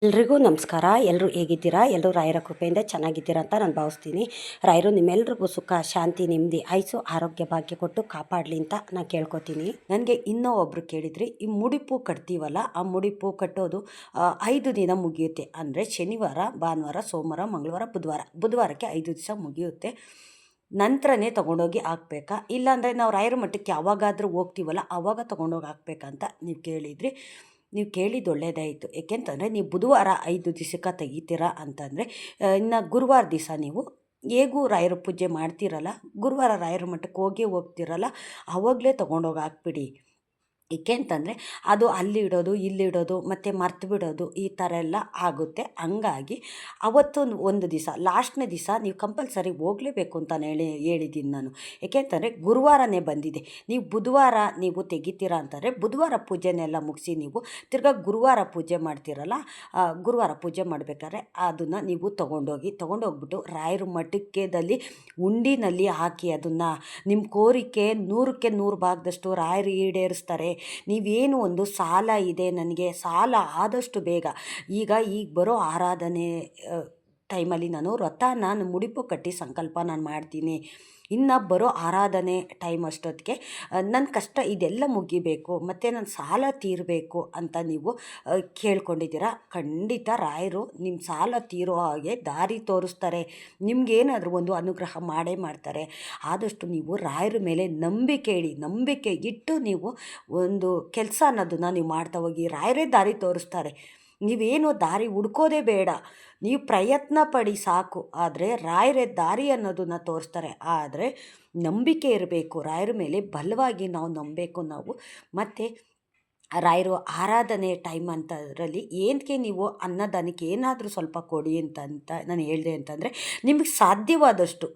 ಎಲ್ರಿಗೂ ನಮಸ್ಕಾರ. ಎಲ್ಲರೂ ಹೇಗಿದ್ದೀರಾ? ಎಲ್ಲರೂ ರಾಯರ ಕೃಪೆಯಿಂದ ಚೆನ್ನಾಗಿದ್ದೀರಾ ಅಂತ ನಾನು ಭಾವಿಸ್ತೀನಿ. ರಾಯರು ನಿಮ್ಮೆಲ್ರಿಗೂ ಸುಖ, ಶಾಂತಿ, ನೆಮ್ಮದಿ, ಆಯುಸ್ಸು, ಆರೋಗ್ಯ, ಭಾಗ್ಯ ಕೊಟ್ಟು ಕಾಪಾಡಲಿ ಅಂತ ನಾನು ಕೇಳ್ಕೊತೀನಿ. ನನಗೆ ಇನ್ನೂ ಒಬ್ಬರು ಕೇಳಿದ್ರಿ, ಈ ಮುಡಿಪು ಕಟ್ತೀವಲ್ಲ, ಆ ಮುಡಿಪು ಕಟ್ಟೋದು 5 ದಿನ ಮುಗಿಯುತ್ತೆ. ಅಂದರೆ ಶನಿವಾರ, ಭಾನುವಾರ, ಸೋಮವಾರ, ಮಂಗಳವಾರ, ಬುಧವಾರಕ್ಕೆ 5 ದಿವಸ ಮುಗಿಯುತ್ತೆ. ನಂತರನೇ ತೊಗೊಂಡೋಗಿ ಹಾಕ್ಬೇಕಾ, ಇಲ್ಲಾಂದರೆ ನಾವು ರಾಯರ ಮಠಕ್ಕೆ ಯಾವಾಗಾದರೂ ಹೋಗ್ತೀವಲ್ಲ ಆವಾಗ ತೊಗೊಂಡೋಗಿ ಹಾಕ್ಬೇಕಂತ ನೀವು ಕೇಳಿದ್ರಿ. ನೀವು ಕೇಳಿದ್ದು ಒಳ್ಳೆಯದಾಯಿತು. ಏಕೆಂತಂದರೆ ನೀವು ಬುಧವಾರ 5 ದಿವಸಕ್ಕೆ ತೆಗಿತೀರಾ ಅಂತಂದರೆ, ಇನ್ನು ಗುರುವಾರ ದಿವಸ ನೀವು ಹೇಗೂ ರಾಯರ ಪೂಜೆ ಮಾಡ್ತೀರಲ್ಲ, ಗುರುವಾರ ರಾಯರ ಮಠಕ್ಕೆ ಹೋಗ್ತಿರಲ್ಲ, ಆವಾಗಲೇ ತೊಗೊಂಡೋಗಿ ಹಾಕ್ಬಿಡಿ. ಏಕೆ ಅಂತಂದರೆ ಅದು ಅಲ್ಲಿಡೋದು ಇಲ್ಲಿಡೋದು ಮತ್ತು ಮರ್ತು ಬಿಡೋದು ಈ ಥರ ಎಲ್ಲ ಆಗುತ್ತೆ. ಹಂಗಾಗಿ ಅವತ್ತು ಒಂದು ದಿವಸ ಲಾಸ್ಟ್ನೇ ದಿವಸ ನೀವು ಕಂಪಲ್ಸರಿ ಹೋಗಲೇಬೇಕು ಅಂತ ಹೇಳಿದ್ದೀನಿ ನಾನು. ಏಕೆ ಅಂತಂದರೆ ಗುರುವಾರನೇ ಬಂದಿದೆ. ನೀವು ಬುಧವಾರ ನೀವು ತೆಗಿತೀರಾ ಅಂತಂದರೆ ಬುಧವಾರ ಪೂಜೆನೆಲ್ಲ ಮುಗಿಸಿ ನೀವು ತಿರ್ಗಾ ಗುರುವಾರ ಪೂಜೆ ಮಾಡ್ತೀರಲ್ಲ, ಗುರುವಾರ ಪೂಜೆ ಮಾಡಬೇಕಾದ್ರೆ ಅದನ್ನು ನೀವು ತೊಗೊಂಡೋಗ್ಬಿಟ್ಟು ರಾಯರ ಮಠಕ್ಕೆದಲ್ಲಿ ಉಂಡಿನಲ್ಲಿ ಹಾಕಿ ಅದನ್ನು ನಿಮ್ಮ ಕೋರಿಕೆ 100ಕ್ಕೆ 100 ಭಾಗದಷ್ಟು ರಾಯರು ಈಡೇರಿಸ್ತಾರೆ. ನೀವೇನು ಒಂದು ಸಾಲ ಇದೆ ನನಗೆ, ಸಾಲ ಆದಷ್ಟು ಬೇಗ ಈಗ ಬರೋ ಆರಾಧನೆ ಟೈಮಲ್ಲಿ ನಾನು ಮುಡಿಪು ಕಟ್ಟಿ ಸಂಕಲ್ಪ ನಾನು ಮಾಡ್ತೀನಿ. ಇನ್ನು ಬರೋ ಆರಾಧನೆ ಟೈಮ್ ಅಷ್ಟೊತ್ತಿಗೆ ನನ್ನ ಕಷ್ಟ ಇದೆಲ್ಲ ಮುಗಿಬೇಕು ಮತ್ತು ನನ್ನ ಸಾಲ ತೀರಬೇಕು ಅಂತ ನೀವು ಕೇಳ್ಕೊಂಡಿದ್ದೀರಾ. ಖಂಡಿತ ರಾಯರು ನಿಮ್ಮ ಸಾಲ ತೀರೋ ಹಾಗೆ ದಾರಿ ತೋರಿಸ್ತಾರೆ. ನಿಮಗೇನಾದರೂ ಒಂದು ಅನುಗ್ರಹ ಮಾಡೇ ಮಾಡ್ತಾರೆ. ಆದಷ್ಟು ನೀವು ರಾಯರ ಮೇಲೆ ನಂಬಿಕೆ ಇಟ್ಟು ನೀವು ಒಂದು ಕೆಲಸ ಅನ್ನೋದನ್ನು ನೀವು ಮಾಡ್ತಾ ಹೋಗಿ. ರಾಯರೇ ದಾರಿ ತೋರಿಸ್ತಾರೆ. ನೀವೇನು ದಾರಿ ಹುಡ್ಕೋದೇ ಬೇಡ, ನೀವು ಪ್ರಯತ್ನ ಪಡಿ ಸಾಕು. ಆದರೆ ರಾಯರೇ ದಾರಿ ಅನ್ನೋದನ್ನು ತೋರಿಸ್ತಾರೆ. ಆದರೆ ನಂಬಿಕೆ ಇರಬೇಕು, ರಾಯರ ಮೇಲೆ ಬಲವಾಗಿ ನಾವು ನಂಬಬೇಕು ನಾವು. ಮತ್ತು ರಾಯರು ಆರಾಧನೆ ಟೈಮ್ ಅಂತದ್ರಲ್ಲಿ ಏನಕ್ಕೆ ನೀವು ಅನ್ನದಾನಕ್ಕೆ ಏನಾದರೂ ಸ್ವಲ್ಪ ಕೊಡಿ ಅಂತ ನಾನು ಹೇಳಿದೆ ಅಂತಂದರೆ, ನಿಮಗೆ ಸಾಧ್ಯವಾದಷ್ಟು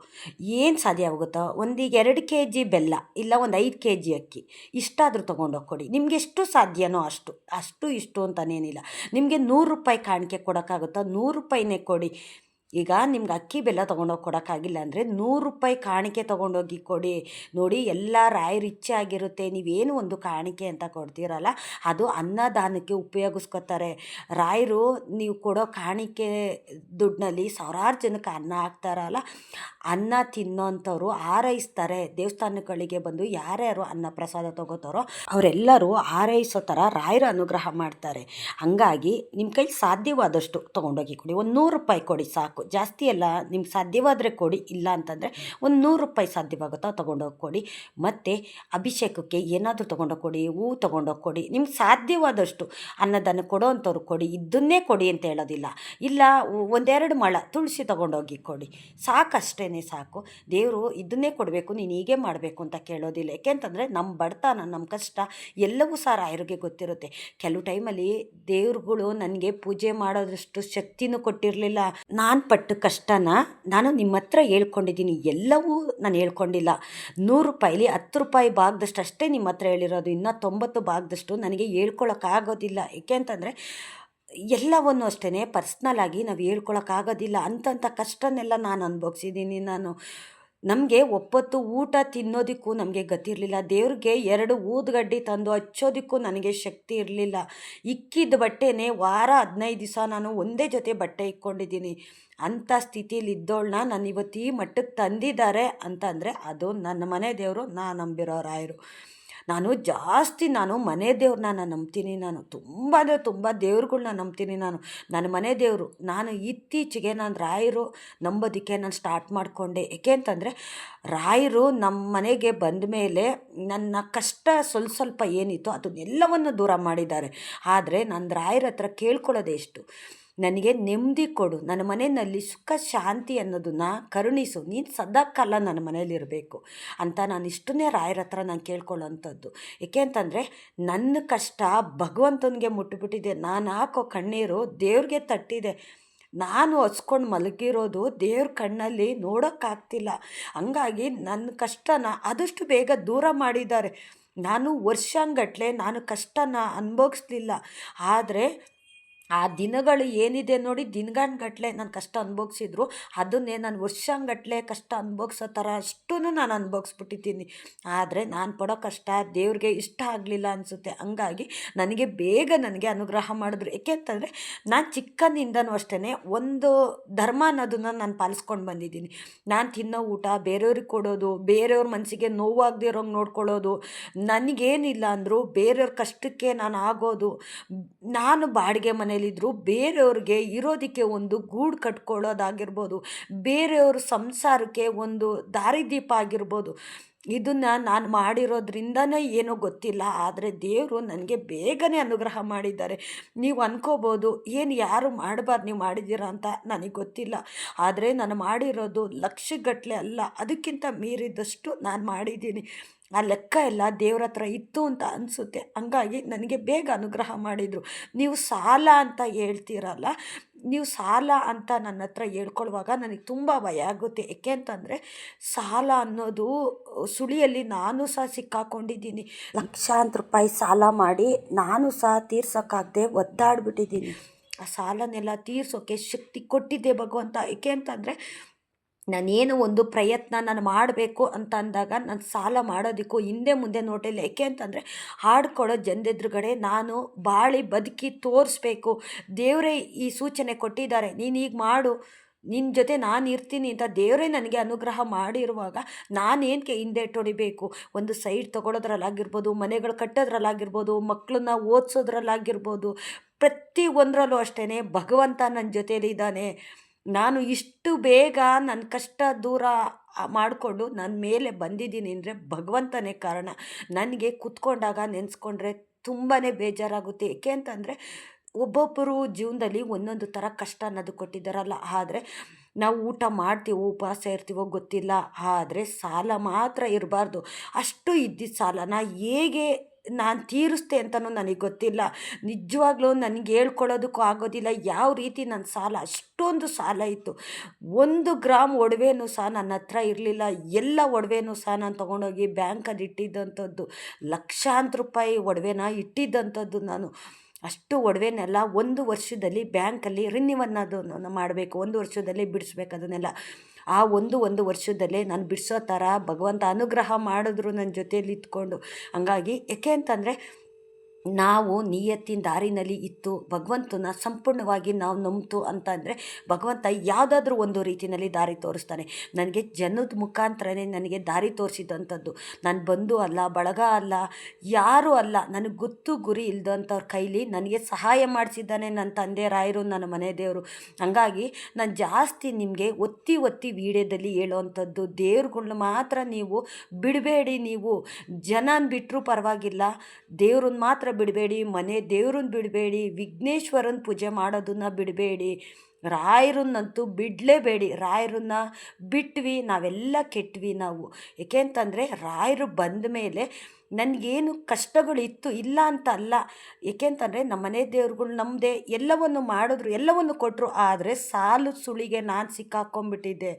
ಏನು ಸಾಧ್ಯ ಆಗುತ್ತೋ, ಒಂದು 2 kg ಬೆಲ್ಲ ಇಲ್ಲ ಒಂದು 5 kg ಅಕ್ಕಿ ಇಷ್ಟಾದರೂ ತೊಗೊಂಡೋಗಿ ಕೊಡಿ. ನಿಮಗೆ ಎಷ್ಟು ಸಾಧ್ಯನೋ ಅಷ್ಟು ಇಷ್ಟು ಅಂತನೇನಿಲ್ಲ. ನಿಮಗೆ 100 ರೂಪಾಯಿ ಕಾಣಿಕೆ ಕೊಡೋಕ್ಕಾಗುತ್ತೋ 100 ರೂಪಾಯಿನೇ ಕೊಡಿ. ಈಗ ನಿಮ್ಗೆ ಅಕ್ಕಿ ಬೆಲ್ಲ ತೊಗೊಂಡೋಗಿ ಕೊಡೋಕ್ಕಾಗಿಲ್ಲ ಅಂದರೆ 100 ರೂಪಾಯಿ ಕಾಣಿಕೆ ತೊಗೊಂಡೋಗಿ ಕೊಡಿ. ನೋಡಿ, ಎಲ್ಲ ರಾಯರು ಇಚ್ಛೆ ಆಗಿರುತ್ತೆ. ನೀವೇನು ಒಂದು ಕಾಣಿಕೆ ಅಂತ ಕೊಡ್ತೀರಲ್ಲ, ಅದು ಅನ್ನದಾನಕ್ಕೆ ಉಪಯೋಗಿಸ್ಕೊತಾರೆ ರಾಯರು. ನೀವು ಕೊಡೋ ಕಾಣಿಕೆ ದುಡ್ಡಿನಲ್ಲಿ ಸಾವಿರಾರು ಜನಕ್ಕೆ ಅನ್ನ ಹಾಕ್ತಾರಲ್ಲ, ಅನ್ನ ತಿನ್ನೋಂಥವ್ರು ಹಾರೈಸ್ತಾರೆ. ದೇವಸ್ಥಾನಗಳಿಗೆ ಬಂದು ಯಾರ್ಯಾರು ಅನ್ನ ಪ್ರಸಾದ ತೊಗೋತಾರೋ ಅವರೆಲ್ಲರೂ ಹಾರೈಸೋ ಥರ ರಾಯರ ಅನುಗ್ರಹ ಮಾಡ್ತಾರೆ. ಹಾಗಾಗಿ ನಿಮ್ಮ ಕೈಲಿ ಸಾಧ್ಯವಾದಷ್ಟು ತೊಗೊಂಡೋಗಿ ಕೊಡಿ. ಒಂದು 100 ರೂಪಾಯಿ ಕೊಡಿ ಸಾಕು, ಜಾಸ್ತಿ ಎಲ್ಲ. ನಿಮ್ಗೆ ಸಾಧ್ಯವಾದರೆ ಕೊಡಿ, ಇಲ್ಲ ಅಂತಂದರೆ ಒಂದು 100 ರೂಪಾಯಿ ಸಾಧ್ಯವಾಗುತ್ತೋ ತೊಗೊಂಡೋಗಿ ಕೊಡಿ. ಮತ್ತು ಅಭಿಷೇಕಕ್ಕೆ ಏನಾದರೂ ತೊಗೊಂಡೋಗಿ ಕೊಡಿ, ಹೂವು ತೊಗೊಂಡೋಗಿ ಕೊಡಿ. ನಿಮ್ಗೆ ಸಾಧ್ಯವಾದಷ್ಟು ಅನ್ನದಾನ ಕೊಡೋ ಅಂಥವ್ರು ಕೊಡಿ. ಇದನ್ನೇ ಕೊಡಿ ಅಂತ ಹೇಳೋದಿಲ್ಲ. ಇಲ್ಲ, 1-2 ಮೊಳ ತುಳಸಿ ತೊಗೊಂಡೋಗಿ ಕೊಡಿ, ಸಾಕಷ್ಟೇ ಸಾಕು. ದೇವರು ಇದನ್ನೇ ಕೊಡಬೇಕು, ನೀನು ಹೀಗೆ ಮಾಡಬೇಕು ಅಂತ ಕೇಳೋದಿಲ್ಲ. ಯಾಕೆಂತಂದರೆ ನಮ್ಮ ಬಡತನ, ನಮ್ಮ ಕಷ್ಟ ಎಲ್ಲವೂ ಸಹ ರಾಯರಿಗೆ ಗೊತ್ತಿರುತ್ತೆ. ಕೆಲವು ಟೈಮಲ್ಲಿ ದೇವ್ರುಗಳು ನನಗೆ ಪೂಜೆ ಮಾಡೋದಷ್ಟು ಶಕ್ತಿನೂ ಕೊಟ್ಟಿರಲಿಲ್ಲ. ನಾನು ಪಟ್ಟು ಕಷ್ಟನ ನಾನು ನಿಮ್ಮ ಹತ್ರ ಹೇಳ್ಕೊಂಡಿದ್ದೀನಿ, ಎಲ್ಲವೂ ನಾನು ಹೇಳ್ಕೊಂಡಿಲ್ಲ. 100 ರೂಪಾಯಿಲಿ 10 ರೂಪಾಯಿ ಭಾಗದಷ್ಟು ಅಷ್ಟೇ ನಿಮ್ಮ ಹತ್ರ ಹೇಳಿರೋದು. ಇನ್ನು 90 ಭಾಗದಷ್ಟು ನನಗೆ ಹೇಳ್ಕೊಳಕ್ಕಾಗೋದಿಲ್ಲ. ಏಕೆ ಅಂತಂದರೆ ಎಲ್ಲವನ್ನೂ ಅಷ್ಟೇ ಪರ್ಸ್ನಲಾಗಿ ನಾವು ಹೇಳ್ಕೊಳಕ್ಕಾಗೋದಿಲ್ಲ. ಅಂಥ ಕಷ್ಟನೆಲ್ಲ ನಾನು ಅನುಭವಿಸಿದ್ದೀನಿ. ನಮಗೆ ಒಪ್ಪತ್ತು ಊಟ ತಿನ್ನೋದಕ್ಕೂ ನಮಗೆ ಗತಿ ಇರಲಿಲ್ಲ. ದೇವ್ರಿಗೆ 2 ಊದುಗಡ್ಡಿ ತಂದು ಹಚ್ಚೋದಕ್ಕೂ ನನಗೆ ಶಕ್ತಿ ಇರಲಿಲ್ಲ. ಇಕ್ಕಿದ್ದ ಬಟ್ಟೆನೇ ವಾರ 15 ದಿವಸ ನಾನು ಒಂದೇ ಜೊತೆ ಬಟ್ಟೆ ಇಕ್ಕೊಂಡಿದ್ದೀನಿ. ಅಂಥ ಸ್ಥಿತಿಲಿ ಇದ್ದೋಳನ್ನ ನಾನು ಇವತ್ತು ಈ ಮಟ್ಟಕ್ಕೆ ತಂದಿದ್ದಾರೆ ಅಂತಂದರೆ ಅದು ನನ್ನ ಮನೆ ದೇವರು, ನಾನು ನಂಬಿರೋ ರಾಯರು. ನಾನು ಮನೆ ದೇವ್ರನ್ನ ನಂಬ್ತೀನಿ. ತುಂಬ ಅಂದರೆ ತುಂಬ ದೇವ್ರುಗಳ್ನ ನಂಬ್ತೀನಿ. ನನ್ನ ಮನೆ ದೇವರು. ಇತ್ತೀಚೆಗೆ ರಾಯರು ನಂಬೋದಕ್ಕೆ ನಾನು ಸ್ಟಾರ್ಟ್ ಮಾಡಿಕೊಂಡೆ. ಏಕೆ ಅಂತಂದರೆ ರಾಯರು ನಮ್ಮ ಮನೆಗೆ ಬಂದ ಮೇಲೆ ನನ್ನ ಕಷ್ಟ ಸ್ವಲ್ಪ ಏನಿತ್ತು ಅದನ್ನೆಲ್ಲವನ್ನು ದೂರ ಮಾಡಿದ್ದಾರೆ. ಆದರೆ ನಾನು ರಾಯರ ಹತ್ರ ಕೇಳ್ಕೊಳ್ಳೋದೆ ಎಷ್ಟು, ನನಗೆ ನೆಮ್ಮದಿ ಕೊಡು, ನನ್ನ ಮನೆಯಲ್ಲಿ ಸುಖ ಶಾಂತಿ ಅನ್ನೋದನ್ನು ಕರುಣಿಸು, ನೀನು ಸದಾಕಾಲ ನನ್ನ ಮನೇಲಿರಬೇಕು ಅಂತ ನಾನು ಇಷ್ಟನ್ನೇ ರಾಯರ ಹತ್ರ ನಾನು ಕೇಳ್ಕೊಳ್ಳೋವಂಥದ್ದು. ಏಕೆ ಅಂತಂದರೆ ನನ್ನ ಕಷ್ಟ ಭಗವಂತನಿಗೆ ಮುಟ್ಟಿಬಿಟ್ಟಿದೆ. ನಾನು ಹಾಕೋ ಕಣ್ಣೀರು ದೇವ್ರಿಗೆ ತಟ್ಟಿದೆ. ನಾನು ಹಸ್ಕೊಂಡು ಮಲಗಿರೋದು ದೇವ್ರ ಕಣ್ಣಲ್ಲಿ ನೋಡೋಕ್ಕಾಗ್ತಿಲ್ಲ. ಹಂಗಾಗಿ ನನ್ನ ಕಷ್ಟನ ಆದಷ್ಟು ಬೇಗ ದೂರ ಮಾಡಿದ್ದಾರೆ. ವರ್ಷಂಗಟ್ಟಲೆ ನಾನು ಕಷ್ಟನ ಅನುಭವಿಸ್ಲಿಲ್ಲ. ಆದರೆ ಆ ದಿನಗಳು ಏನಿದೆ ನೋಡಿ, ದಿನಗಟ್ಲೆ ನಾನು ಕಷ್ಟ ಅನುಭವಿಸಿದ್ರು ಅದನ್ನೇ ನಾನು ವರ್ಷಗಟ್ಟಲೆ ಕಷ್ಟ ಅನುಭವಿಸೋ ಥರ ಅಷ್ಟೂ ನಾನು ಅನುಭವಿಸ್ಬಿಟ್ಟಿದ್ದೀನಿ. ಆದರೆ ನಾನು ಪಡೋ ಕಷ್ಟ ದೇವ್ರಿಗೆ ಇಷ್ಟ ಆಗಲಿಲ್ಲ ಅನಿಸುತ್ತೆ. ಹಂಗಾಗಿ ನನಗೆ ಅನುಗ್ರಹ ಮಾಡಿದ್ರು. ಏಕೆಂತಂದರೆ ನಾನು ಚಿಕ್ಕಂದಿಂದನೂ ಅಷ್ಟೇ ಒಂದು ಧರ್ಮ ಅನ್ನೋದನ್ನು ನಾನು ಪಾಲಿಸ್ಕೊಂಡು ಬಂದಿದ್ದೀನಿ. ನಾನು ತಿನ್ನೋ ಊಟ ಬೇರೆಯವ್ರಿಗೆ ಕೊಡೋದು, ಬೇರೆಯವ್ರ ಮನಸ್ಸಿಗೆ ನೋವಾಗದೇ ಇರೋಂಗೆ ನೋಡ್ಕೊಳ್ಳೋದು, ನನಗೇನಿಲ್ಲ ಅಂದರೂ ಬೇರೆಯವ್ರ ಕಷ್ಟಕ್ಕೆ ನಾನು ಆಗೋದು. ನಾನು ಬಾಡಿಗೆ ಮನೇಲಿದ್ದರೂ ಬೇರೆಯವ್ರಿಗೆ ಇರೋದಕ್ಕೆ ಒಂದು ಗೂಡು ಕಟ್ಕೊಳ್ಳೋದಾಗಿರ್ಬೋದು, ಬೇರೆಯವ್ರ ಸಂಸಾರಕ್ಕೆ ಒಂದು ದಾರಿದೀಪ ಆಗಿರ್ಬೋದು, ಇದನ್ನು ನಾನು ಮಾಡಿರೋದ್ರಿಂದನೇ ಏನೋ ಗೊತ್ತಿಲ್ಲ, ಆದರೆ ದೇವರು ನನಗೆ ಬೇಗನೆ ಅನುಗ್ರಹ ಮಾಡಿದ್ದಾರೆ. ನೀವು ಅನ್ಕೋಬೋದು ಏನು ಯಾರು ಮಾಡಬಾರ್ದು ನೀವು ಮಾಡಿದ್ದೀರಾ ಅಂತ, ನನಗೆ ಗೊತ್ತಿಲ್ಲ. ಆದರೆ ನಾನು ಮಾಡಿರೋದು ಲಕ್ಷಗಟ್ಟಲೆ ಅಲ್ಲ, ಅದಕ್ಕಿಂತ ಮೀರಿದಷ್ಟು ನಾನು ಮಾಡಿದ್ದೀನಿ. ಆ ಲೆಕ್ಕ ಎಲ್ಲ ದೇವ್ರ ಹತ್ರ ಇತ್ತು ಅಂತ ಅನಿಸುತ್ತೆ. ಹಂಗಾಗಿ ನನಗೆ ಬೇಗ ಅನುಗ್ರಹ ಮಾಡಿದರು. ನೀವು ಸಾಲ ಅಂತ ಹೇಳ್ತೀರಲ್ಲ, ನೀವು ಸಾಲ ಅಂತ ನನ್ನ ಹತ್ರ ಹೇಳ್ಕೊಳ್ಳುವಾಗ ನನಗೆ ತುಂಬ ಭಯ ಆಗುತ್ತೆ. ಏಕೆ ಅಂತಂದರೆ ಸಾಲ ಅನ್ನೋದು ಸುಳಿಯಲ್ಲಿ ನಾನು ಸಹ ಸಿಕ್ಕಾಕೊಂಡಿದ್ದೀನಿ. ಲಕ್ಷಾಂತರ ರೂಪಾಯಿ ಸಾಲ ಮಾಡಿ ನಾನು ಸಹ ತೀರ್ಸೋಕ್ಕಾಗದೆ ಒದ್ದಾಡ್ಬಿಟ್ಟಿದ್ದೀನಿ. ಆ ಸಾಲನೆಲ್ಲ ತೀರ್ಸೋಕ್ಕೆ ಶಕ್ತಿ ಕೊಟ್ಟಿದ್ದೆ ಭಗವಂತ. ಏಕೆ ಅಂತಂದರೆ ನಾನೇನು ಒಂದು ಪ್ರಯತ್ನ ನಾನು ಮಾಡಬೇಕು ಅಂತ ಅಂದಾಗ ನಾನು ಸಾಲ ಮಾಡೋದಕ್ಕೂ ಹಿಂದೆ ಮುಂದೆ ನೋಟಿಲ್ಲ. ಏಕೆ ಅಂತಂದರೆ ಹಾಡ್ಕೊಳ್ಳೋ ಜನದೆದುರುಗಡೆ ನಾನು ಬಾಳಿ ಬದುಕಿ ತೋರಿಸ್ಬೇಕು. ದೇವರೇ ಈ ಸೂಚನೆ ಕೊಟ್ಟಿದ್ದಾರೆ, ನೀನು ಈಗ ಮಾಡು, ನಿನ್ನ ಜೊತೆ ನಾನು ಇರ್ತೀನಿ ಅಂತ ದೇವರೇ ನನಗೆ ಅನುಗ್ರಹ ಮಾಡಿರುವಾಗ ನಾನೇನಕ್ಕೆ ಹಿಂದೆ ಹೊಡಿಬೇಕು. ಒಂದು ಸೈಡ್ ತೊಗೊಳೋದ್ರಲ್ಲಾಗಿರ್ಬೋದು, ಮನೆಗಳು ಕಟ್ಟೋದ್ರಲ್ಲಾಗಿರ್ಬೋದು, ಮಕ್ಕಳನ್ನ ಓದಿಸೋದ್ರಲ್ಲಾಗಿರ್ಬೋದು, ಪ್ರತಿ ಒಂದರಲ್ಲೂ ಅಷ್ಟೇ ಭಗವಂತ ನನ್ನ ಜೊತೆಯಲ್ಲಿದ್ದಾನೆ. ನಾನು ಇಷ್ಟು ಬೇಗ ನನ್ನ ಕಷ್ಟ ದೂರ ಮಾಡಿಕೊಂಡು ನನ್ನ ಮೇಲೆ ಬಂದಿದ್ದೀನಿ ಅಂದರೆ ಭಗವಂತನೇ ಕಾರಣ. ನನಗೆ ಕೂತ್ಕೊಂಡಾಗ ನೆನೆಸ್ಕೊಂಡ್ರೆ ತುಂಬಾ ಬೇಜಾರಾಗುತ್ತೆ. ಏಕೆ ಅಂತಂದರೆ ಒಬ್ಬೊಬ್ಬರು ಜೀವನದಲ್ಲಿ ಒಂದೊಂದು ಥರ ಕಷ್ಟ ಅನ್ನೋದು ಕೊಟ್ಟಿದ್ದಾರಲ್ಲ. ಆದರೆ ನಾವು ಊಟ ಮಾಡ್ತೀವೋ ಉಪವಾಸ ಇರ್ತೀವೋ ಗೊತ್ತಿಲ್ಲ, ಆದರೆ ಸಾಲ ಮಾತ್ರ ಇರಬಾರ್ದು. ಅಷ್ಟು ಇದ್ದಿದ್ದ ಸಾಲನ ಹೇಗೆ ನಾನು ತೀರಿಸ್ತೆ ಅಂತಲೂ ನನಗೆ ಗೊತ್ತಿಲ್ಲ. ನಿಜವಾಗ್ಲೂ ನನಗೆ ಹೇಳ್ಕೊಳ್ಳೋದಕ್ಕೂ ಆಗೋದಿಲ್ಲ ಯಾವ ರೀತಿ ನನ್ನ ಸಾಲ, ಅಷ್ಟೊಂದು ಸಾಲ ಇತ್ತು. 1 ಗ್ರಾಮ್ ಒಡವೆನೂ ಸಹ ನನ್ನ ಹತ್ರ ಇರಲಿಲ್ಲ. ಎಲ್ಲ ಒಡವೆನೂ ಸಹ ನಾನು ತೊಗೊಂಡೋಗಿ ಬ್ಯಾಂಕಲ್ಲಿ ಇಟ್ಟಿದ್ದಂಥದ್ದು. ಲಕ್ಷಾಂತರ ರೂಪಾಯಿ ಒಡವೆನ ಇಟ್ಟಿದ್ದಂಥದ್ದು ನಾನು. ಅಷ್ಟು ಒಡವೆನೆಲ್ಲ 1 ವರ್ಷದಲ್ಲಿ ಬ್ಯಾಂಕಲ್ಲಿ ರಿನ್ಯೂವಲ್ ಅನ್ನೋದನ್ನು ಮಾಡಬೇಕು, 1 ವರ್ಷದಲ್ಲಿ ಬಿಡಿಸ್ಬೇಕು ಅದನ್ನೆಲ್ಲ. ಆ ಒಂದು ವರ್ಷದಲ್ಲೇ ನಾನು ಬಿಡಿಸೋ ಥರ ಭಗವಂತ ಅನುಗ್ರಹ ಮಾಡಿದ್ರು ನನ್ನ ಜೊತೆಯಲ್ಲಿ ಇದ್ಕೊಂಡು. ಹಂಗಾಗಿ ಏಕೆ ಅಂತಂದರೆ ನಾವು ನಿಯತ್ತಿನ ದಾರಿನಲ್ಲಿ ಇತ್ತು ಭಗವಂತನ ಸಂಪೂರ್ಣವಾಗಿ ನಾವು ನಂಬಿತು ಅಂತಂದರೆ ಭಗವಂತ ಯಾವುದಾದ್ರೂ ಒಂದು ರೀತಿಯಲ್ಲಿ ದಾರಿ ತೋರಿಸ್ತಾನೆ. ನನಗೆ ಜನದ ಮುಖಾಂತರನೇ ನನಗೆ ದಾರಿ ತೋರಿಸಿದಂಥದ್ದು. ನಾನು ಬಂಧು ಅಲ್ಲ, ಬಳಗ ಅಲ್ಲ, ಯಾರೂ ಅಲ್ಲ, ನನಗೆ ಗೊತ್ತು ಗುರಿ ಇಲ್ದಂಥವ್ರ ಕೈಲಿ ನನಗೆ ಸಹಾಯ ಮಾಡಿಸಿದ್ದಾನೆ ನನ್ನ ತಂದೆ ರಾಯರು, ನನ್ನ ಮನೆ ದೇವರು. ಹಂಗಾಗಿ ನಾನು ಜಾಸ್ತಿ ನಿಮಗೆ ಒತ್ತಿ ವೀಡಿಯೋದಲ್ಲಿ ಹೇಳೋವಂಥದ್ದು, ದೇವ್ರುಗಳ್ನ ಮಾತ್ರ ನೀವು ಬಿಡಬೇಡಿ. ನೀವು ಜನನ ಬಿಟ್ಟರೂ ಪರವಾಗಿಲ್ಲ, ದೇವ್ರನ್ನ ಮಾತ್ರ ಬಿಡಬೇಡಿ, ಮನೆ ದೇವ್ರನ್ನ ಬಿಡಬೇಡಿ, ವಿಘ್ನೇಶ್ವರನ ಪೂಜೆ ಮಾಡೋದನ್ನು ಬಿಡಬೇಡಿ, ರಾಯರನ್ನಂತೂ ಬಿಡಲೇಬೇಡಿ. ರಾಯರನ್ನ ಬಿಟ್ವಿ ನಾವೆಲ್ಲ ಕೆಟ್ವಿ ನಾವು. ಏಕೆ ಅಂತಂದರೆ ರಾಯರು ಬಂದ ಮೇಲೆ ನನಗೇನು ಕಷ್ಟಗಳಿತ್ತು ಇಲ್ಲ ಅಂತ ಅಲ್ಲ. ಏಕೆಂತಂದರೆ ನಮ್ಮ ಮನೆ ದೇವ್ರುಗಳು ನಮ್ಮದೇ, ಎಲ್ಲವನ್ನು ಮಾಡಿದ್ರು, ಎಲ್ಲವನ್ನು ಕೊಟ್ಟರು. ಆದರೆ ಸಾಲದ ಸುಳಿಗೆ ನಾನು ಸಿಕ್ಕಾಕೊಂಡ್ಬಿಟ್ಟಿದ್ದೆ.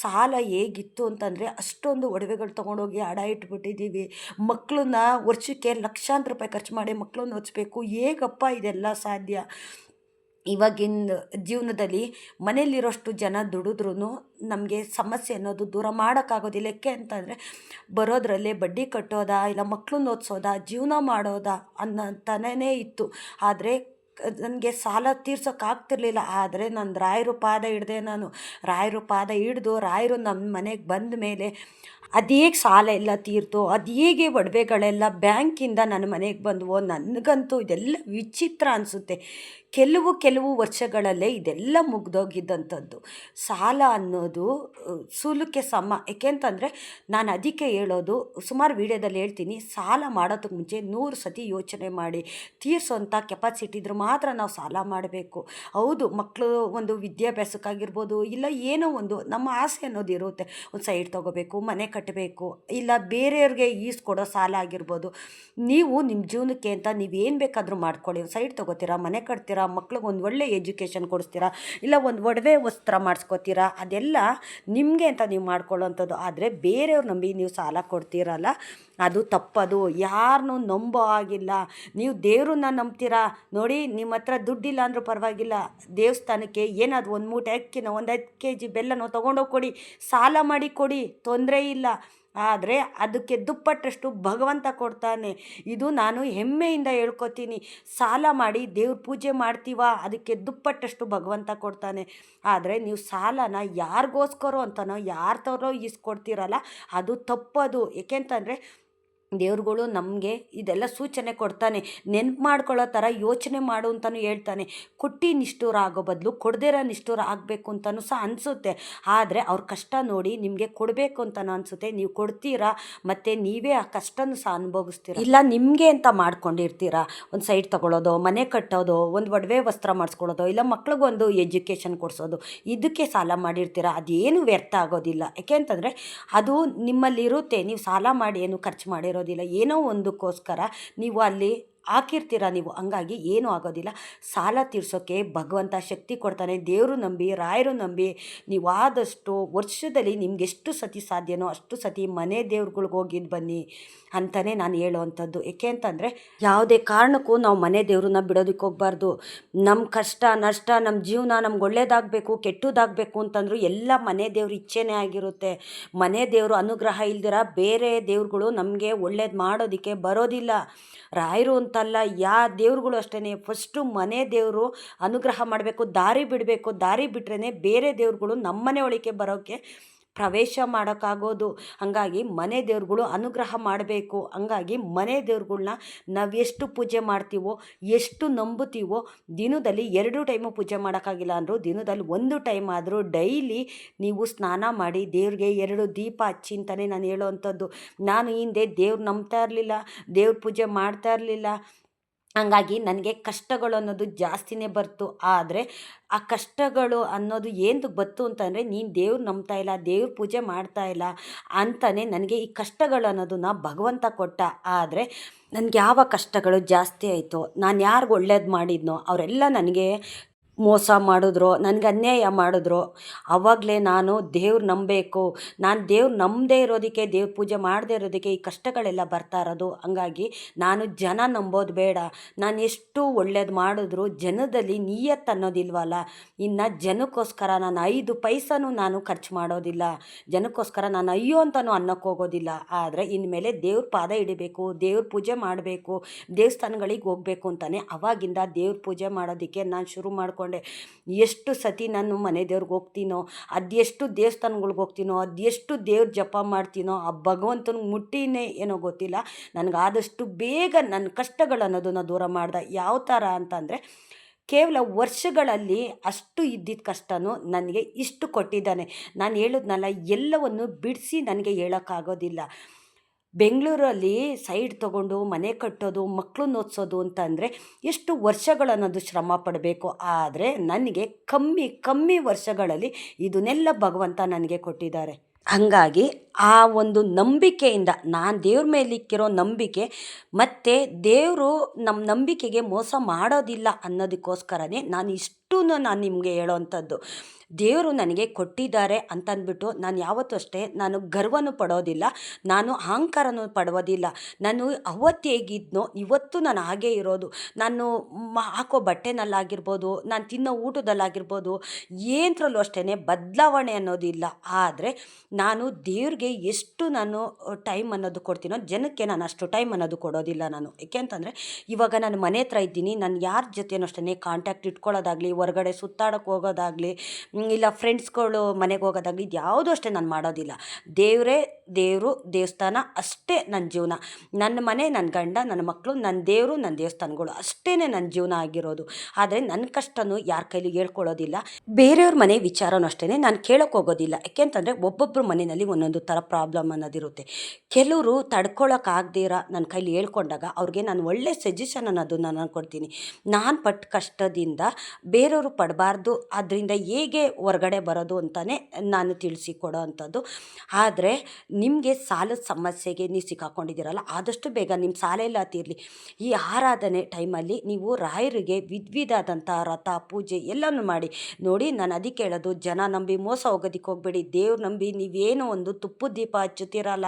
ಸಾಲ ಹೇಗಿತ್ತು ಅಂತಂದರೆ ಅಷ್ಟೊಂದು ಒಡವೆಗಳು ತೊಗೊಂಡೋಗಿ ಅಡ ಇಟ್ಬಿಟ್ಟಿದ್ದೀವಿ. ಮಕ್ಕಳನ್ನ ವರ್ಷಕ್ಕೆ ಲಕ್ಷಾಂತರ ರೂಪಾಯಿ ಖರ್ಚು ಮಾಡಿ ಮಕ್ಕಳನ್ನ ಓದಿಸ್ಬೇಕು. ಹೇಗಪ್ಪ ಇದೆಲ್ಲ ಸಾಧ್ಯ? ಇವಾಗಿನ ಜೀವನದಲ್ಲಿ ಮನೇಲಿರೋಷ್ಟು ಜನ ದುಡಿದ್ರೂ ನಮಗೆ ಸಮಸ್ಯೆ ಅನ್ನೋದು ದೂರ ಮಾಡೋಕ್ಕಾಗೋದಿಲ್ಲ. ಏಕೆ ಅಂತಂದರೆ ಬರೋದ್ರಲ್ಲೇ ಬಡ್ಡಿ ಕಟ್ಟೋದಾ, ಇಲ್ಲ ಮಕ್ಕಳನ್ನ ಓದಿಸೋದಾ, ಜೀವನ ಮಾಡೋದಾ ಅನ್ನೋಂತನೇ ಇತ್ತು. ಆದರೆ ನನಗೆ ಸಾಲ ತೀರ್ಸೋಕ್ಕಾಗ್ತಿರ್ಲಿಲ್ಲ. ಆದರೆ ನಾನು ರಾಯರು ಪಾದ ಹಿಡಿದು ರಾಯರು ನಮ್ಮ ಮನೆಗೆ ಬಂದ ಮೇಲೆ ಅದೇಗೆ ಸಾಲ ಎಲ್ಲ ತೀರ್ತೋ, ಅದು ಹೇಗೆ ಒಡವೆಗಳೆಲ್ಲ ಬ್ಯಾಂಕಿಂದ ನನ್ನ ಮನೆಗೆ ಬಂದವೋ, ನನಗಂತೂ ಇದೆಲ್ಲ ವಿಚಿತ್ರ ಅನಿಸುತ್ತೆ. ಕೆಲವು ವರ್ಷಗಳಲ್ಲೇ ಇದೆಲ್ಲ ಮುಗ್ದೋಗಿದ್ದಂಥದ್ದು. ಸಾಲ ಅನ್ನೋದು ಸುಲಕ್ಕೆ ಸಮ. ಏಕೆಂತಂದರೆ ನಾನು ಅದಕ್ಕೆ ಹೇಳೋದು, ಸುಮಾರು ವೀಡಿಯೋದಲ್ಲಿ ಹೇಳ್ತೀನಿ, ಸಾಲ ಮಾಡೋದಕ್ಕೆ ಮುಂಚೆ 100 ಸತಿ ಯೋಚನೆ ಮಾಡಿ ತೀರಿಸೋಂಥ ಕೆಪಾಸಿಟಿ ಇದ್ರೆ ಮಾತ್ರ ನಾವು ಸಾಲ ಮಾಡಬೇಕು. ಹೌದು, ಮಕ್ಕಳು ಒಂದು ವಿದ್ಯಾಭ್ಯಾಸಕ್ಕಾಗಿರ್ಬೋದು, ಇಲ್ಲ ಏನೋ ಒಂದು ನಮ್ಮ ಆಸೆ ಅನ್ನೋದು ಇರುತ್ತೆ. ಒಂದು ಸೈಟ್ ತೊಗೋಬೇಕು, ಮನೆ ಕಟ್ಟಬೇಕು, ಇಲ್ಲ ಬೇರೆಯವ್ರಿಗೆ ಈಸ್ಕೊಡೋ ಸಾಲ ಆಗಿರ್ಬೋದು. ನೀವು ನಿಮ್ಮ ಜೀವನಕ್ಕೆ ಅಂತ ನೀವೇನು ಬೇಕಾದರೂ ಮಾಡ್ಕೊಳ್ಳಿ. ಸೈಟ್ ತೊಗೋತೀರಾ, ಮನೆ ಕಟ್ತೀರಾ, ಮಕ್ಳಿಗೆ ಒಂದು ಒಳ್ಳೆ ಎಜುಕೇಷನ್ ಕೊಡಿಸ್ತೀರಾ, ಇಲ್ಲ ಒಂದು ಒಡವೆ ವಸ್ತ್ರ ಮಾಡಿಸ್ಕೋತೀರಾ, ಅದೆಲ್ಲ ನಿಮಗೆ ಅಂತ ನೀವು ಮಾಡ್ಕೊಳ್ಳೋವಂಥದ್ದು. ಆದರೆ ಬೇರೆಯವ್ರು ನಂಬಿ ನೀವು ಸಾಲ ಕೊಡ್ತೀರಲ್ಲ, ಅದು ತಪ್ಪದು. ಯಾರನ್ನೂ ನಂಬೋ ಆಗಿಲ್ಲ. ನೀವು ದೇವ್ರನ್ನ ನಂಬ್ತೀರಾ ನೋಡಿ, ನಿಮ್ಮ ಹತ್ರ ದುಡ್ಡಿಲ್ಲ ಅಂದರೂ ಪರವಾಗಿಲ್ಲ, ದೇವಸ್ಥಾನಕ್ಕೆ ಏನಾದರೂ ಒಂದು ಮೂಟೆ ಅಕ್ಕಿನೋ ಒಂದು 5 kg ಬೆಲ್ಲನೋ ತೊಗೊಂಡೋಗಿ ಕೊಡಿ, ಸಾಲ ಮಾಡಿ ಕೊಡಿ, ತೊಂದರೆ ಇಲ್ಲ. ಆದರೆ ಅದಕ್ಕೆ ದುಪ್ಪಟ್ಟಷ್ಟು ಭಗವಂತ ಕೊಡ್ತಾನೆ. ಇದು ನಾನು ಹೆಮ್ಮೆಯಿಂದ ಹೇಳ್ಕೊತೀನಿ. ಸಾಲ ಮಾಡಿ ದೇವ್ರ ಪೂಜೆ ಮಾಡ್ತೀವ, ಅದಕ್ಕೆ ದುಪ್ಪಟ್ಟಷ್ಟು ಭಗವಂತ ಕೊಡ್ತಾನೆ. ಆದರೆ ನೀವು ಸಾಲನ ಯಾರಿಗೋಸ್ಕರ ಅಂತನೋ ಯಾರ ಥರೋ ಈಸ್ಕೊಡ್ತೀರಲ್ಲ, ಅದು ತಪ್ಪದು. ಏಕೆಂತಂದರೆ ದೇವ್ರುಗಳು ನಮಗೆ ಇದೆಲ್ಲ ಸೂಚನೆ ಕೊಡ್ತಾನೆ. ನೆನ್ಪು ಮಾಡ್ಕೊಳ್ಳೋ ಥರ ಯೋಚನೆ ಮಾಡು ಅಂತಲೂ ಹೇಳ್ತಾನೆ. ಕೊಟ್ಟು ನಿಷ್ಠೂರ ಆಗೋ ಬದಲು ಕೊಡದಿರೋ ನಿಷ್ಠೂರ ಆಗಬೇಕು ಅಂತಲೂ ಸಹ ಅನಿಸುತ್ತೆ. ಆದರೆ ಅವ್ರ ಕಷ್ಟ ನೋಡಿ ನಿಮಗೆ ಕೊಡಬೇಕು ಅಂತಲೂ ಅನಿಸುತ್ತೆ. ನೀವು ಕೊಡ್ತೀರಾ, ಮತ್ತು ನೀವೇ ಆ ಕಷ್ಟನೂ ಸಹ ಅನುಭವಿಸ್ತೀರ. ಇಲ್ಲ ನಿಮಗೆ ಅಂತ ಮಾಡ್ಕೊಂಡಿರ್ತೀರಾ, ಒಂದು ಸೈಟ್ ತೊಗೊಳ್ಳೋದು, ಮನೆ ಕಟ್ಟೋದು, ಒಂದು ಒಡವೆ ವಸ್ತ್ರ ಮಾಡಿಸ್ಕೊಳ್ಳೋದು, ಇಲ್ಲ ಮಕ್ಳಿಗೊಂದು ಎಜುಕೇಷನ್ ಕೊಡಿಸೋದು, ಇದಕ್ಕೆ ಸಾಲ ಮಾಡಿರ್ತೀರ. ಅದೇನು ವ್ಯರ್ಥ ಆಗೋದಿಲ್ಲ. ಯಾಕೆ ಅಂತಂದರೆ ಅದು ನಿಮ್ಮಲ್ಲಿರುತ್ತೆ. ನೀವು ಸಾಲ ಮಾಡಿ ಏನು ಖರ್ಚು ಮಾಡಿರೋದಿಲ್ಲ, ಏನೋ ಒಂದಕ್ಕೋಸ್ಕರ ನೀವು ಅಲ್ಲಿ ಹಾಕಿರ್ತೀರ ನೀವು. ಹಂಗಾಗಿ ಏನೂ ಆಗೋದಿಲ್ಲ. ಸಾಲ ತೀರ್ಸೋಕ್ಕೆ ಭಗವಂತ ಶಕ್ತಿ ಕೊಡ್ತಾನೆ. ದೇವರು ನಂಬಿ, ರಾಯರು ನಂಬಿ, ನೀವು ಆದಷ್ಟು ವರ್ಷದಲ್ಲಿ ನಿಮ್ಗೆ ಎಷ್ಟು ಸತಿ ಸಾಧ್ಯನೋ ಅಷ್ಟು ಸತಿ ಮನೆ ದೇವ್ರುಗಳ್ಗೆ ಹೋಗಿದ್ದು ಬನ್ನಿ ಅಂತಲೇ ನಾನು ಹೇಳೋವಂಥದ್ದು. ಏಕೆ ಅಂತಂದರೆ ಯಾವುದೇ ಕಾರಣಕ್ಕೂ ನಾವು ಮನೆ ದೇವ್ರನ್ನ ಬಿಡೋದಕ್ಕೆ ಹೋಗಬಾರ್ದು. ನಮ್ಮ ಕಷ್ಟ ನಷ್ಟ, ನಮ್ಮ ಜೀವನ ನಮ್ಗೆ ಒಳ್ಳೇದಾಗಬೇಕು ಕೆಟ್ಟದಾಗಬೇಕು ಅಂತಂದರೂ ಎಲ್ಲ ಮನೆ ದೇವ್ರ ಇಚ್ಛೆನೇ ಆಗಿರುತ್ತೆ. ಮನೆ ದೇವರು ಅನುಗ್ರಹ ಇಲ್ದಿರ ಬೇರೆ ದೇವ್ರುಗಳು ನಮಗೆ ಒಳ್ಳೇದು ಮಾಡೋದಕ್ಕೆ ಬರೋದಿಲ್ಲ. ರಾಯರು ಅಂತಲ್ಲ, ದೇವ್ರುಗಳು ಅಷ್ಟೇ. ಫಸ್ಟು ಮನೆ ದೇವರು ಅನುಗ್ರಹ ಮಾಡಬೇಕು, ದಾರಿ ಬಿಡಬೇಕು. ದಾರಿ ಬಿಟ್ರೇ ಬೇರೆ ದೇವ್ರುಗಳು ನಮ್ಮನೆ ಒಳಗೆ ಬರೋಕ್ಕೆ ಪ್ರವೇಶ ಮಾಡೋಕ್ಕಾಗೋದು. ಹಾಗಾಗಿ ಮನೆ ದೇವ್ರುಗಳು ಅನುಗ್ರಹ ಮಾಡಬೇಕು. ಹಂಗಾಗಿ ಮನೆ ದೇವ್ರುಗಳ್ನ ನಾವು ಎಷ್ಟು ಪೂಜೆ ಮಾಡ್ತೀವೋ, ಎಷ್ಟು ನಂಬುತ್ತೀವೋ, ದಿನದಲ್ಲಿ 2 ಟೈಮು ಪೂಜೆ ಮಾಡೋಕ್ಕಾಗಿಲ್ಲ ಅಂದರೂ ದಿನದಲ್ಲಿ 1 ಟೈಮ್ ಆದರೂ ಡೈಲಿ ನೀವು ಸ್ನಾನ ಮಾಡಿ ದೇವ್ರಿಗೆ 2 ದೀಪ ಹಚ್ಚಿ ಅಂತಲೇ ನಾನು ಹೇಳೋವಂಥದ್ದು. ನಾನು ಹಿಂದೆ ದೇವ್ರು ನಂಬ್ತಾ ಇರಲಿಲ್ಲ, ದೇವ್ರ ಪೂಜೆ ಮಾಡ್ತಾ ಇರಲಿಲ್ಲ. ಹಂಗಾಗಿ ನನಗೆ ಕಷ್ಟಗಳು ಅನ್ನೋದು ಜಾಸ್ತಿನೇ ಬರ್ತು. ಆದರೆ ಆ ಕಷ್ಟಗಳು ಅನ್ನೋದು ಏನಕ್ಕೆ ಬಂತು ಅಂತಂದರೆ, ನೀನು ದೇವ್ರು ನಂಬ್ತಾ ಇಲ್ಲ, ದೇವ್ರ ಪೂಜೆ ಮಾಡ್ತಾ ಇಲ್ಲ ಅಂತಲೇ ನನಗೆ ಈ ಕಷ್ಟಗಳು ಅನ್ನೋದನ್ನ ಭಗವಂತ ಕೊಟ್ಟ. ಆದರೆ ನನಗೆ ಯಾವ ಕಷ್ಟಗಳು ಜಾಸ್ತಿ ಆಯಿತೋ, ನಾನು ಯಾರಿಗೆ ಒಳ್ಳೇದು ಮಾಡಿದ್ನೋ ಅವರೆಲ್ಲ ನನಗೆ ಮೋಸ ಮಾಡಿದ್ರು, ನನಗೆ ಅನ್ಯಾಯ ಮಾಡಿದ್ರು. ಆವಾಗಲೇ ನಾನು ದೇವ್ರು ನಂಬಬೇಕು. ನಾನು ದೇವ್ರು ನಂಬದೇ ಇರೋದಕ್ಕೆ, ದೇವ್ರ ಪೂಜೆ ಮಾಡದೇ ಇರೋದಕ್ಕೆ ಈ ಕಷ್ಟಗಳೆಲ್ಲ ಬರ್ತಾ ಇರೋದು. ಹಂಗಾಗಿ ನಾನು ಜನ ನಂಬೋದು ಬೇಡ. ನಾನು ಎಷ್ಟು ಒಳ್ಳೇದು ಮಾಡಿದ್ರು ಜನದಲ್ಲಿ ನಿಯತ್ತು ಅನ್ನೋದಿಲ್ವಲ್ಲ. ಇನ್ನು ಜನಕ್ಕೋಸ್ಕರ ನಾನು 5 ಪೈಸನೂ ನಾನು ಖರ್ಚು ಮಾಡೋದಿಲ್ಲ. ಜನಕ್ಕೋಸ್ಕರ ನಾನು ಅಯ್ಯೋ ಅಂತಲೂ ಅನ್ನೋಕ್ಕೆ ಹೋಗೋದಿಲ್ಲ. ಆದರೆ ಇನ್ಮೇಲೆ ದೇವ್ರ ಪಾದ ಹಿಡಿಬೇಕು, ದೇವ್ರ ಪೂಜೆ ಮಾಡಬೇಕು, ದೇವಸ್ಥಾನಗಳಿಗೆ ಹೋಗಬೇಕು ಅಂತಲೇ ಅವಾಗಿಂದ ದೇವ್ರ ಪೂಜೆ ಮಾಡೋದಕ್ಕೆ ನಾನು ಶುರು ಮಾಡಿಕೊಂಡೆ. ಎಷ್ಟು ಸತಿ ನಾನು ಮನೆ ದೇವ್ರಿಗೆ ಹೋಗ್ತೀನೋ, ಅದೆಷ್ಟು ದೇವಸ್ಥಾನಗಳ್ಗೆ ಹೋಗ್ತೀನೋ, ಅದೆಷ್ಟು ದೇವ್ರ ಜಪ ಮಾಡ್ತೀನೋ, ಆ ಭಗವಂತನಿಗೆ ಮುಟ್ಟಿನೇ ಏನೋ ಗೊತ್ತಿಲ್ಲ, ನನಗಾದಷ್ಟು ಬೇಗ ನನ್ನ ಕಷ್ಟಗಳು ಅನ್ನೋದನ್ನು ದೂರ ಮಾಡ್ದೆ. ಯಾವ ಥರ ಅಂತಂದರೆ, ಕೇವಲ ವರ್ಷಗಳಲ್ಲಿ ಅಷ್ಟು ಇದ್ದಿದ್ದ ಕಷ್ಟನೂ ನನಗೆ ಇಷ್ಟು ಕೊಟ್ಟಿದ್ದಾನೆ. ನಾನು ಹೇಳಿದ್ನಲ್ಲ, ಎಲ್ಲವನ್ನು ಬಿಡಿಸಿ ನನಗೆ ಹೇಳೋಕ್ಕಾಗೋದಿಲ್ಲ. ಬೆಂಗಳೂರಲ್ಲಿ ಸೈಡ್ ತೊಗೊಂಡು ಮನೆ ಕಟ್ಟೋದು, ಮಕ್ಕಳನ್ನ ಓದಿಸೋದು ಅಂತಂದರೆ ಎಷ್ಟು ವರ್ಷಗಳನ್ನೋದು ಶ್ರಮ ಪಡಬೇಕು. ಆದರೆ ನನಗೆ ಕಮ್ಮಿ ವರ್ಷಗಳಲ್ಲಿ ಇದನ್ನೆಲ್ಲ ಭಗವಂತ ನನಗೆ ಕೊಟ್ಟಿದ್ದಾರೆ. ಹಾಗಾಗಿ ಆ ಒಂದು ನಂಬಿಕೆಯಿಂದ, ನಾನು ದೇವ್ರ ಮೇಲಿಕ್ಕಿರೋ ನಂಬಿಕೆ, ಮತ್ತು ದೇವರು ನಮ್ಮ ನಂಬಿಕೆಗೆ ಮೋಸ ಮಾಡೋದಿಲ್ಲ ಅನ್ನೋದಕ್ಕೋಸ್ಕರನೇ ನಾನು ನಾನು ನಿಮಗೆ ಹೇಳೋವಂಥದ್ದು. ದೇವರು ನನಗೆ ಕೊಟ್ಟಿದ್ದಾರೆ ಅಂತಂದ್ಬಿಟ್ಟು ನಾನು ಯಾವತ್ತೂ ಅಷ್ಟೇ ನಾನು ಗರ್ವನೂ ಪಡೋದಿಲ್ಲ, ನಾನು ಅಹಂಕಾರನೂ ಪಡೋದಿಲ್ಲ. ನಾನು ಅವತ್ತು ಹೇಗಿದ್ನೋ ಇವತ್ತು ನಾನು ಹಾಗೇ ಇರೋದು. ನಾನು ಹಾಕೋ ಬಟ್ಟೆನಲ್ಲಾಗಿರ್ಬೋದು, ನಾನು ತಿನ್ನೋ ಊಟದಲ್ಲಾಗಿರ್ಬೋದು, ಏನರಲ್ಲೂ ಅಷ್ಟೇ ಬದಲಾವಣೆ ಅನ್ನೋದಿಲ್ಲ. ಆದರೆ ನಾನು ದೇವ್ರಿಗೆ ಎಷ್ಟು ನಾನು ಟೈಮ್ ಅನ್ನೋದು ಕೊಡ್ತೀನೋ, ಜನಕ್ಕೆ ನಾನು ಅಷ್ಟು ಟೈಮ್ ಅನ್ನೋದು ಕೊಡೋದಿಲ್ಲ ನಾನು. ಏಕೆ ಅಂತಂದರೆ ಇವಾಗ ನಾನು ಮನೆ ಹತ್ರ ಇದ್ದೀನಿ, ನಾನು ಯಾರ ಜೊತೆನೂ ಅಷ್ಟೇ ಕಾಂಟ್ಯಾಕ್ಟ್ ಇಟ್ಕೊಳ್ಳೋದಾಗಲಿ, ಹೊರಗಡೆ ಸುತ್ತಾಡೋಕ್ಕೆ ಹೋಗೋದಾಗಲಿ, ಇಲ್ಲ ಫ್ರೆಂಡ್ಸ್ಗಳು ಮನೆಗೆ ಹೋಗೋದಾಗಲಿ, ಇದು ಯಾವುದೂ ಅಷ್ಟೇ ನಾನು ಮಾಡೋದಿಲ್ಲ. ದೇವರು ದೇವಸ್ಥಾನ ಅಷ್ಟೇ ನನ್ನ ಜೀವನ. ನನ್ನ ಮನೆ, ನನ್ನ ಗಂಡ, ನನ್ನ ಮಕ್ಕಳು, ನನ್ನ ದೇವರು, ನನ್ನ ದೇವಸ್ಥಾನಗಳು ಅಷ್ಟೇ ನನ್ನ ಜೀವನ ಆಗಿರೋದು. ಆದರೆ ನನ್ನ ಕಷ್ಟನೂ ಯಾರ ಕೈಲಿ ಹೇಳ್ಕೊಳ್ಳೋದಿಲ್ಲ. ಬೇರೆಯವ್ರ ಮನೆ ವಿಚಾರನೂ ಅಷ್ಟೇ ನಾನು ಕೇಳೋಕ್ಕೆ ಹೋಗೋದಿಲ್ಲ. ಯಾಕೆಂತಂದರೆ ಒಬ್ಬೊಬ್ಬರು ಮನೆಯಲ್ಲಿ ಒಂದೊಂದು ಥರ ಪ್ರಾಬ್ಲಮ್ ಅನ್ನೋದಿರುತ್ತೆ. ಕೆಲವರು ತಡ್ಕೊಳಕ್ಕಾಗ್ದಿರ ನನ್ನ ಕೈಲಿ ಹೇಳ್ಕೊಂಡಾಗ ಅವ್ರಿಗೆ ನಾನು ಒಳ್ಳೆ ಸಜೆಷನ್ ಅನ್ನೋದನ್ನು ನಾನು ಕೊಡ್ತೀನಿ. ನಾನು ಪಟ್ಟ ಕಷ್ಟದಿಂದ ಬೇರೆಯವರು ಪಡಬಾರ್ದು, ಅದರಿಂದ ಹೇಗೆ ಹೊರಗಡೆ ಬರೋದು ಅಂತಲೇ ನಾನು ತಿಳಿಸಿಕೊಡೋ ಅಂಥದ್ದು. ಆದರೆ ನಿಮಗೆ ಸಾಲದ ಸಮಸ್ಯೆಗೆ ನೀವು ಸಿಕ್ಕಾಕೊಂಡಿದ್ದೀರಲ್ಲ, ಆದಷ್ಟು ಬೇಗ ನಿಮ್ಮ ಸಾಲ ಎಲ್ಲ ತೀರಲಿ. ಈ ಆರಾಧನೆ ಟೈಮಲ್ಲಿ ನೀವು ರಾಯರಿಗೆ ವಿಧವಾದಂಥ ವ್ರತ ಪೂಜೆ ಎಲ್ಲನೂ ಮಾಡಿ ನೋಡಿ. ನಾನು ಅದಕ್ಕೆ ಹೇಳೋದು, ಜನ ನಂಬಿ ಮೋಸ ಹೋಗೋದಕ್ಕೆ ಹೋಗಬೇಡಿ. ದೇವ್ರು ನಂಬಿ ನೀವು ನೀವೇನು ಒಂದು ತುಪ್ಪದ ದೀಪ ಹಚ್ಚುತ್ತೀರಲ್ಲ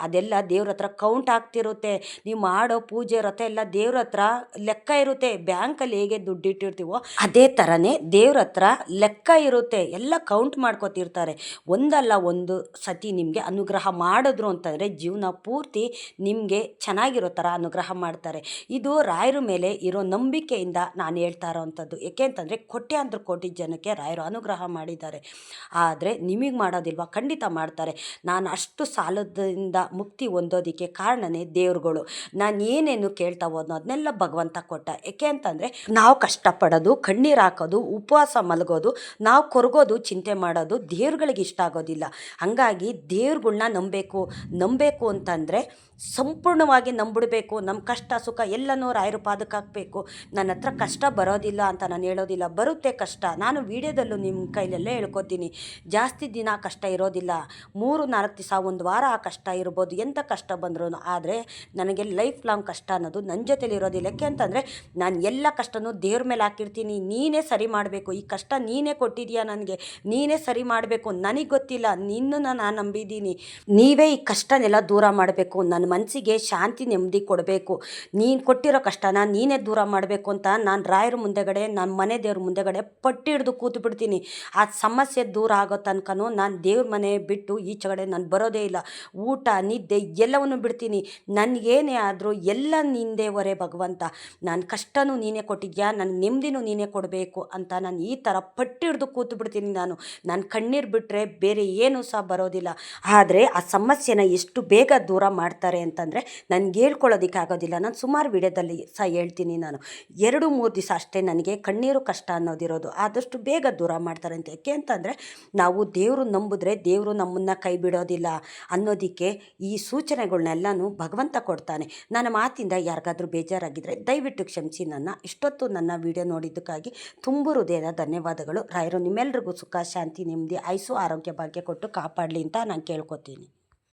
ಅದೆಲ್ಲ ದೇವ್ರ ಹತ್ರ ಕೌಂಟ್ ಆಗ್ತಿರುತ್ತೆ. ನೀವು ಮಾಡೋ ಪೂಜೆ ವ್ರತ ಎಲ್ಲ ದೇವ್ರ ಹತ್ರ ಲೆಕ್ಕ ಇರುತ್ತೆ. ಬ್ಯಾಂಕಲ್ಲಿ ಹೇಗೆ ದುಡ್ಡು ಇಟ್ಟಿರ್ತೀವೋ ಅದೇ ಥರನೇ ದೇವ್ರ ಹತ್ರ ಲೆಕ್ಕ ಇರುತ್ತೆ. ಎಲ್ಲ ಕೌಂಟ್ ಮಾಡ್ಕೊತಿರ್ತಾರೆ. ಒಂದಲ್ಲ ಒಂದು ಸತಿ ನಿಮಗೆ ಅನುಗ್ರಹ ಮಾಡಿದ್ರು ಅಂತಂದರೆ ಜೀವನ ಪೂರ್ತಿ ನಿಮಗೆ ಚೆನ್ನಾಗಿರೋ ಥರ ಅನುಗ್ರಹ ಮಾಡ್ತಾರೆ. ಇದು ರಾಯರ ಮೇಲೆ ಇರೋ ನಂಬಿಕೆಯಿಂದ ನಾನು ಹೇಳ್ತಾ ಇರೋವಂಥದ್ದು. ಏಕೆ ಅಂತಂದರೆ ಕೋಟಿ ಜನಕ್ಕೆ ರಾಯರು ಅನುಗ್ರಹ ಮಾಡಿದ್ದಾರೆ. ಆದರೆ ನಿಮಗೆ ಮಾಡೋದಿಲ್ವಾ? ಖಂಡಿತ ಮಾಡ್ತಾರೆ. ನಾನು ಅಷ್ಟು ಸಾಲದಿಂದ ಮುಕ್ತಿ ಹೊಂದೋದಕ್ಕೆ ಕಾರಣನೇ ದೇವ್ರುಗಳು. ನಾನು ಏನೇನು ಕೇಳ್ತಾ ಹೋದ್ನೋ ಅದನ್ನೆಲ್ಲ ಭಗವಂತ ಕೊಟ್ಟ. ಏಕೆ ಅಂತಂದರೆ ನಾವು ಕಷ್ಟಪಡೋದು, ಕಣ್ಣೀರು ಹಾಕೋದು, ಉಪವಾಸ ಮಲಗೋದು, ನಾವು ಕೊರಗೋದು, ಚಿಂತೆ ಮಾಡೋದು ದೇವ್ರುಗಳಿಗೆ ಇಷ್ಟ ಆಗೋದಿಲ್ಲ. ಹಾಗಾಗಿ ದೇವ್ರುಗಳ್ನ ನಂಬಬೇಕು ಅಂತಂದರೆ ಸಂಪೂರ್ಣವಾಗಿ ನಂಬಿಡಬೇಕು. ನಮ್ಮ ಕಷ್ಟ ಸುಖ ಎಲ್ಲನೂ ರಾಯರ ಪಾದಕ್ಕೆ ಹಾಕಬೇಕು. ನನ್ನ ಹತ್ರ ಕಷ್ಟ ಬರೋದಿಲ್ಲ ಅಂತ ನಾನು ಹೇಳೋದಿಲ್ಲ, ಬರುತ್ತೆ ಕಷ್ಟ. ನಾನು ವೀಡಿಯೋದಲ್ಲೂ ನಿಮ್ಮ ಕೈಲೆಲ್ಲ ಹೇಳ್ಕೊತೀನಿ, ಜಾಸ್ತಿ ದಿನ ಕಷ್ಟ ಇರೋದಿಲ್ಲ. 3-4 ದಿವಸ, ಒಂದು ವಾರ ಆ ಕಷ್ಟ ಇರ್ಬೋದು, ಎಂಥ ಕಷ್ಟ ಬಂದ್ರೂ. ಆದರೆ ನನಗೆ ಲೈಫ್ ಲಾಂಗ್ ಕಷ್ಟ ಅನ್ನೋದು ನನ್ನ ಜೊತೆಲಿ ಇರೋದಿಲ್ಲ. ಯಾಕೆ ಅಂತಂದರೆ ನಾನು ಎಲ್ಲ ಕಷ್ಟನೂ ದೇವ್ರ ಮೇಲೆ ಹಾಕಿರ್ತೀನಿ. ನೀನೇ ಸರಿ ಮಾಡಬೇಕು, ಈ ಕಷ್ಟ ನೀನೇ ಕೊಟ್ಟಿದೆಯಾ ನನಗೆ, ನೀನೇ ಸರಿ ಮಾಡಬೇಕು. ನನಗೆ ಗೊತ್ತಿಲ್ಲ, ನಿನ್ನನ್ನು ನಾನು ನಂಬಿದ್ದೀನಿ. ನೀವೇ ಈ ಕಷ್ಟನೆಲ್ಲ ದೂರ ಮಾಡಬೇಕು, ನನ್ನ ಮನಸ್ಸಿಗೆ ಶಾಂತಿ ನೆಮ್ಮದಿ ಕೊಡಬೇಕು, ನೀನು ಕೊಟ್ಟಿರೋ ಕಷ್ಟನ ನೀನೇ ದೂರ ಮಾಡಬೇಕು ಅಂತ ನಾನು ರಾಯರ ಮುಂದೆಗಡೆ, ನನ್ನ ಮನೆ ದೇವ್ರ ಮುಂದೆಗಡೆ ಪಟ್ಟಿ ಹಿಡ್ದು ಕೂತು ಬಿಡ್ತೀನಿ. ಆ ಸಮಸ್ಯೆ ದೂರ ಆಗೋ ತನಕನೂ ನಾನು ದೇವ್ರ ಮನೆ ಬಿಟ್ಟು ಈಚೆಗಡೆ ನಾನು ಬರೋದೇ ಇಲ್ಲ. ಊಟ ನಿದ್ದೆ ಎಲ್ಲವನ್ನು ಬಿಡ್ತೀನಿ. ನನಗೇನೇ ಆದರೂ ಎಲ್ಲ ನಿಂದೇ ಹೊರೆ ಭಗವಂತ. ನಾನು ಕಷ್ಟನೂ ನೀನೇ ಕೊಟ್ಟಿದ್ಯಾ, ನನಗೆ ನೆಮ್ಮದಿನೂ ನೀನೇ ಕೊಡಬೇಕು ಅಂತ ನಾನು ಈ ಥರ ಪಟ್ಟಿ ಹಿಡ್ದು ಕೂತು ಬಿಡ್ತೀನಿ. ನಾನು ಕಣ್ಣೀರು ಬಿಟ್ಟರೆ ಬೇರೆ ಏನೂ ಸಹ ಬರೋದಿಲ್ಲ. ಆದರೆ ಆ ಸಮಸ್ಯೆನ ಎಷ್ಟು ಬೇಗ ದೂರ ಮಾಡ್ತಾರೆ ಅಂತಂದರೆ ನನಗೆ ಹೇಳ್ಕೊಳ್ಳೋದಕ್ಕೆ ಆಗೋದಿಲ್ಲ. ನಾನು ಸುಮಾರು ವಿಡಿಯೋದಲ್ಲಿ ಸಹ ಹೇಳ್ತೀನಿ. ನಾನು 2-3 ದಿವಸ ಅಷ್ಟೇ ನನಗೆ ಕಣ್ಣೀರು ಕಷ್ಟ ಅನ್ನೋದಿರೋದು, ಆದಷ್ಟು ಬೇಗ ದೂರ ಮಾಡ್ತಾರೆ ಅಂತ. ಯಾಕೆ ಅಂತಂದರೆ ನಾವು ದೇವರು ನಂಬಿದ್ರೆ ದೇವರು ನಮ್ಮನ್ನು ಕೈ ಬಿಡೋದಿಲ್ಲ ಅನ್ನೋದಕ್ಕೆ ಈ ಸೂಚನೆಗಳನ್ನೆಲ್ಲನೂ ಭಗವಂತ ಕೊಡ್ತಾನೆ. ನನ್ನ ಮಾತಿಂದ ಯಾರಿಗಾದ್ರೂ ಬೇಜಾರಾಗಿದ್ದರೆ ದಯವಿಟ್ಟು ಕ್ಷಮಿಸಿ. ಇಷ್ಟೊತ್ತು ನನ್ನ ವಿಡಿಯೋ ನೋಡಿದ್ದಕ್ಕಾಗಿ ತುಂಬ ಹೃದಯದ ಧನ್ಯವಾದಗಳು. ರಾಯರು ನಿಮ್ಮೆಲ್ರಿಗೂ ಸುಖ ಶಾಂತಿ ನೆಮ್ಮದಿ ಆಯುಸ್ಸು ಆರೋಗ್ಯ ಭಾಗ್ಯ ಕೊಟ್ಟು ಕಾಪಾಡಲಿ ಅಂತ ನಾನು ಕೇಳ್ಕೊತೀನಿ.